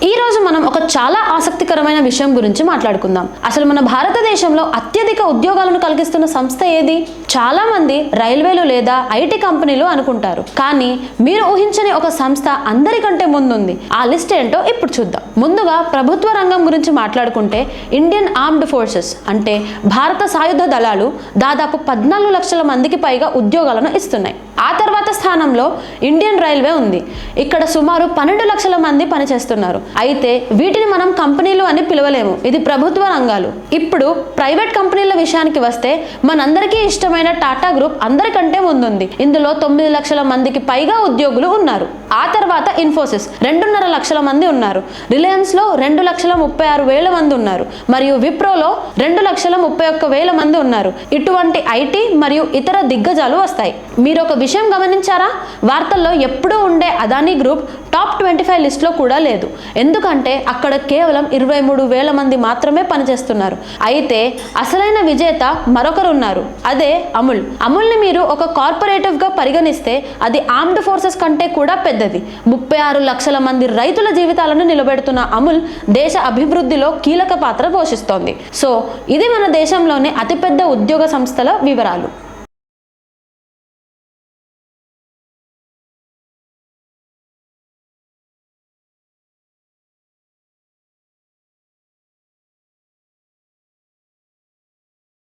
ఈ రోజు మనం ఒక చాలా ఆసక్తికరమైన విషయం గురించి మాట్లాడుకుందాం. అసలు మన భారతదేశంలో అత్యధిక ఉద్యోగాలను కలిగిస్తున్న సంస్థ ఏది? చాలా మంది రైల్వేలు లేదా ఐటీ కంపెనీలు అనుకుంటారు, కానీ మీరు ఊహించని ఒక సంస్థ అందరికంటే ముందుంది. ఆ లిస్ట్ ఏంటో ఇప్పుడు చూద్దాం. ముందుగా ప్రభుత్వ రంగం గురించి మాట్లాడుకుంటే ఇండియన్ ఆర్మ్డ్ ఫోర్సెస్ అంటే భారత సాయుధ దళాలు దాదాపు 14 లక్షల మందికి పైగా ఉద్యోగాలను ఇస్తున్నాయి. ఆ తర్వాత స్థానంలో ఇండియన్ రైల్వే ఉంది. ఇక్కడ సుమారు 12 లక్షల మంది పనిచేస్తున్నారు. అయితే వీటిని మనం కంపెనీలు అని పిలవలేము, ఇది ప్రభుత్వ రంగాలు. ఇప్పుడు ప్రైవేట్ కంపెనీల విషయానికి వస్తే మనందరికీ ఇష్టమైన టాటా గ్రూప్ అందరికంటే ముందుంది. ఇందులో 9 లక్షల మందికి పైగా ఉద్యోగులు ఉన్నారు. ఆ తర్వాత ఇన్ఫోసిస్ 2.5 లక్షల మంది ఉన్నారు. రిలయన్స్ లో 2,36,000 మంది ఉన్నారు. మరియు విప్రోలో 2,31,000 మంది ఉన్నారు. ఇటువంటి ఐటీ మరియు ఇతర దిగ్గజాలు వస్తాయి. మీరు ఒక విషయం గమనించారా? వార్తల్లో ఎప్పుడూ ఉండే అదానీ గ్రూప్ టాప్ 25 లిస్ట్లో కూడా లేదు. ఎందుకంటే అక్కడ కేవలం 23,000 మంది మాత్రమే పనిచేస్తున్నారు. అయితే అసలైన విజేత మరొకరు ఉన్నారు, అదే అమూల్. అమూల్ని మీరు ఒక కార్పొరేటివ్ గా పరిగణిస్తే అది ఆర్మ్డ్ ఫోర్సెస్ కంటే కూడా పెద్దది. 36 లక్షల మంది రైతుల జీవితాలను నిలబెడుతున్న అమూల్ దేశ అభివృద్ధిలో కీలక పాత్ర పోషిస్తోంది. సో ఇది మన దేశంలోని అతిపెద్ద ఉద్యోగ సంస్థల వివరాలు.